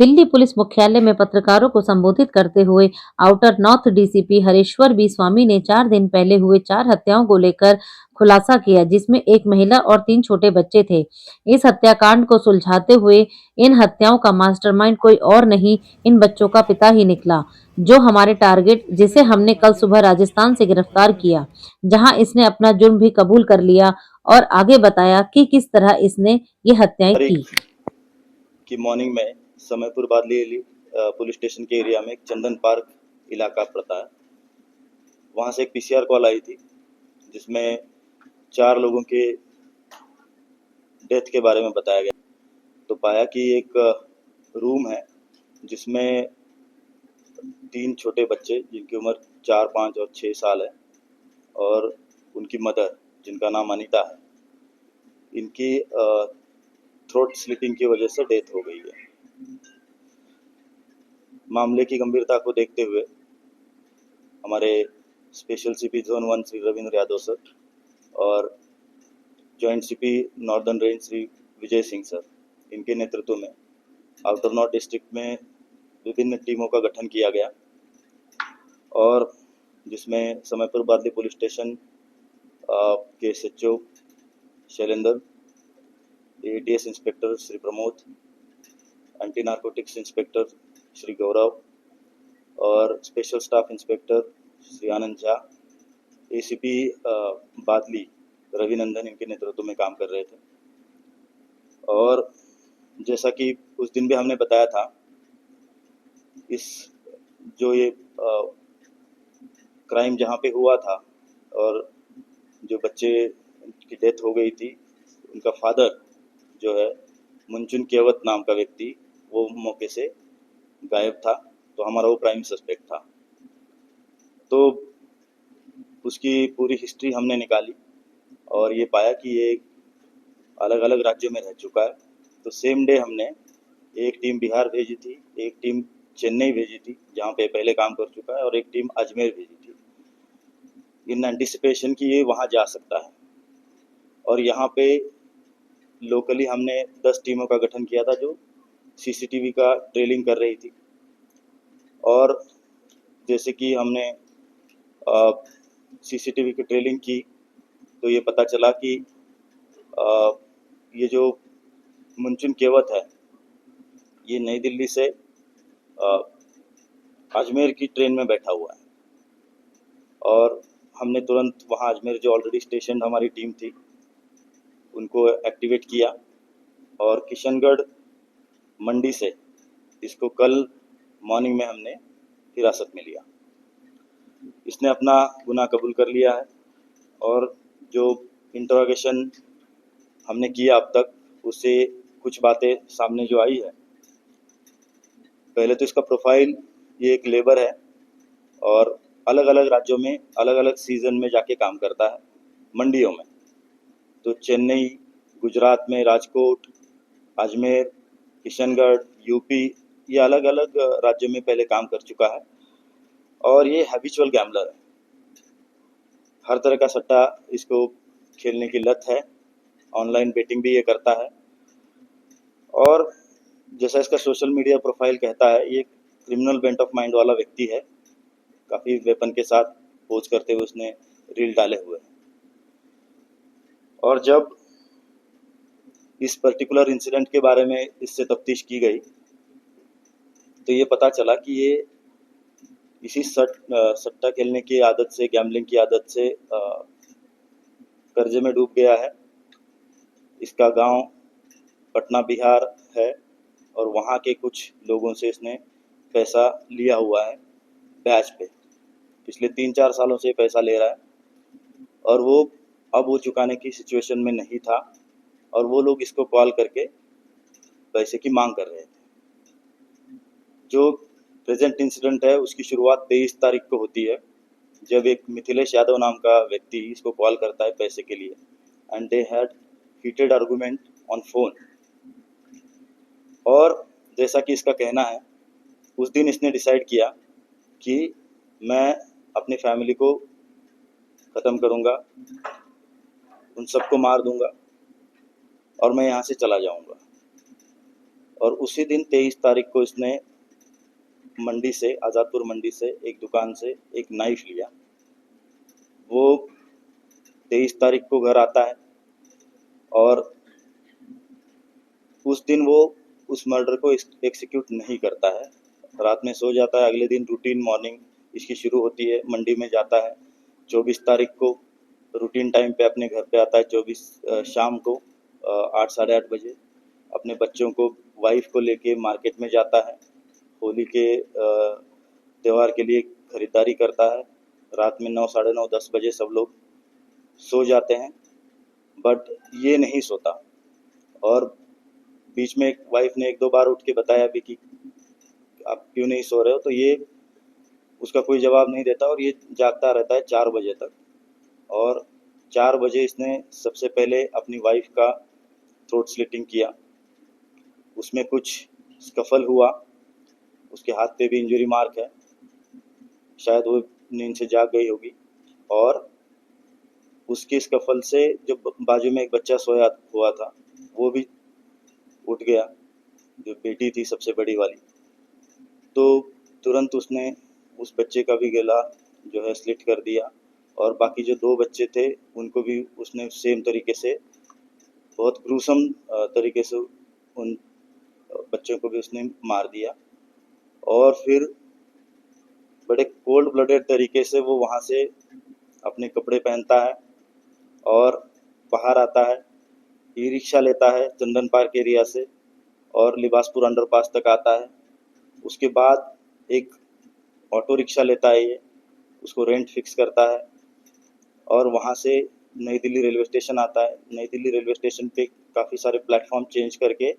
Delhi police मुख्यालय में पत्रकारों को संबोधित करते हुए outer north DCP Hareshwar B Swamy ने 4 दिन पहले हुए 4 हत्याओं को लेकर खुलासा किया, जिसमें एक महिला और 3 छोटे बच्चे थे। इस हत्याकांड को सुलझाते हुए इन हत्याओं का मास्टरमाइंड कोई और नहीं, इन बच्चों का पिता ही निकला, जो हमारे टारगेट, जिसे हमने कल सुबह राजस्थान से गिरफ्तार किया, जहां इसने अपना जुर्म भी कबूल कर लिया और आगे बताया कि किस तरह इसने ये हत्याएं की। की मॉर्निंग में समयपुर बादली पुलिस स्टेशन के एरिया में एक चंदन पार्क इलाका पड़ता है। वहाँ से एक पीसीआर कॉल आई थी जिसमें 4 लोगों के डेथ के बारे में बताया गया। तो पाया कि एक रूम है जिसमें 3 छोटे बच्चे जिनकी उम्र 4, 5 और 6 साल है और उनकी मदर जिनका नाम अनीता है, इनकी थ्रोट स्लिपिंग की वजह से डेथ हो गई है। मामले की गंभीरता को देखते हुए हमारे special CP zone 1 Shri Ravindra Yadav sir और joint CP northern range Shri Vijay Singh sir, इनके नेतृत्व में आउटर नॉर्थ डिस्ट्रिक्ट में विभिन्न टीमों का गठन किया गया और जिसमें समयपुर बादली पुलिस स्टेशन के SHO Shailendra, ATS inspector Shri Pramod, anti narcotics inspector Shri Gaurav और special staff inspector Shri Anand Jha, ACP Badli Ravinandan इनके नेतृत्व में काम कर रहे थे। और जैसा कि उस दिन भी हमने बताया था, इस जो ये क्राइम जहाँ पे हुआ था और जो बच्चे की डेथ हो गई थी, उनका फादर जो है मुंचुन केवत नाम का व्यक्ति, वो मौके से गायब था, तो हमारा वो प्राइम सस्पेक्ट था। तो उसकी पूरी हिस्ट्री हमने निकाली और ये पाया कि ये अलग अलग राज्यों में रह चुका है। तो सेम डे हमने एक टीम बिहार भेजी थी, एक टीम चेन्नई भेजी थी जहाँ पे पहले काम कर चुका है, और एक टीम अजमेर भेजी थी इन एंटिसिपेशन कि ये वहाँ जा सकता है। और यहाँ पे लोकली हमने 10 टीमों का गठन किया था जो सीसीटीवी का ट्रेलिंग कर रही थी। और जैसे कि हमने सीसीटीवी की ट्रेलिंग की तो ये पता चला कि ये जो मुंचुन केवत है, ये नई दिल्ली से अजमेर की ट्रेन में बैठा हुआ है और हमने तुरंत वहाँ अजमेर जो ऑलरेडी स्टेशन हमारी टीम थी उनको एक्टिवेट किया और किशनगढ़ मंडी से इसको कल मॉर्निंग में हमने हिरासत में लिया। इसने अपना गुनाह कबूल कर लिया है और जो इंटरोगेशन हमने किया अब तक, उससे कुछ बातें सामने जो आई है। पहले तो इसका प्रोफाइल, ये एक लेबर है और अलग अलग राज्यों में अलग अलग सीज़न में जाके काम करता है मंडियों में। तो चेन्नई, गुजरात में राजकोट, अजमेर, किशनगढ़, यूपी, ये अलग अलग राज्यों में पहले काम कर चुका है और ये हैबिचुअल गैम्बलर है। हर तरह का सट्टा इसको खेलने की लत है, ऑनलाइन बेटिंग भी ये करता है। और जैसा इसका सोशल मीडिया प्रोफाइल कहता है, ये क्रिमिनल बेंट ऑफ माइंड वाला व्यक्ति है। काफ़ी वेपन के साथ पोज करते हुए उसने रील डाले हुए हैं। और जब इस पर्टिकुलर इंसिडेंट के बारे में इससे तफ्तीश की गई तो ये पता चला कि ये इसी सट्टा खेलने की आदत से, गैम्बलिंग की आदत से कर्जे में डूब गया है। इसका गांव पटना बिहार है और वहाँ के कुछ लोगों से इसने पैसा लिया हुआ है ब्याज पे। पिछले 3-4 सालों से पैसा ले रहा है और वो चुकाने की सिचुएशन में नहीं था और वो लोग इसको कॉल करके पैसे की मांग कर रहे थे। जो प्रेजेंट इंसिडेंट है उसकी शुरुआत 23 तारीख को होती है, जब एक मिथिलेश यादव नाम का व्यक्ति इसको कॉल करता है पैसे के लिए, and they had heated argument on phone. और जैसा कि इसका कहना है, उस दिन इसने डिसाइड किया कि मैं अपनी फैमिली को ख़त्म करूँगा, उन सबको मार दूँगा और मैं यहाँ से चला जाऊँगा। और उसी दिन 23 तारीख को इसने मंडी से, आज़ादपुर मंडी से एक दुकान से एक नाइफ लिया। वो 23 तारीख को घर आता है और उस दिन वो उस मर्डर को एक्सिक्यूट नहीं करता है, रात में सो जाता है। अगले दिन रूटीन मॉर्निंग इसकी शुरू होती है, मंडी में जाता है। 24 तारीख को रूटीन टाइम पे अपने घर पे आता है। 24 शाम को 8 साढ़े 8 बजे अपने बच्चों को, वाइफ को लेके मार्केट में जाता है। होली के त्यौहार के लिए खरीदारी करता है। रात में 9 साढ़े 9 10 बजे सब लोग सो जाते हैं, बट ये नहीं सोता। और बीच में वाइफ ने 1-2 बार उठ के बताया भी कि आप क्यों नहीं सो रहे हो, तो ये उसका कोई जवाब नहीं देता और ये जागता रहता है 4 बजे तक। और 4 बजे इसने सबसे पहले अपनी वाइफ का थ्रोट स्लिटिंग किया। उसमें कुछ स्कफल हुआ, उसके हाथ पे भी इंजरी मार्क है, शायद वो नींद से जाग गई होगी। और उसके स्कफल से जो बाजू में एक बच्चा सोया हुआ था वो भी उठ गया, जो बेटी थी सबसे बड़ी वाली। तो तुरंत उसने उस बच्चे का भी गला जो है स्लिट कर दिया और बाकी जो 2 बच्चे थे उनको भी उसने सेम तरीके से, बहुत ग्रूसम तरीके से उन बच्चों को भी उसने मार दिया। और फिर बड़े कोल्ड ब्लडेड तरीके से वो वहाँ से अपने कपड़े पहनता है और बाहर आता है। ई रिक्शा लेता है चंदन पार्क एरिया से और लिबासपुर अंडरपास तक आता है। उसके बाद एक ऑटो रिक्शा लेता है, ये उसको रेंट फिक्स करता है और वहाँ से नई दिल्ली रेलवे स्टेशन आता है। नई दिल्ली रेलवे स्टेशन पे काफ़ी सारे प्लेटफॉर्म चेंज करके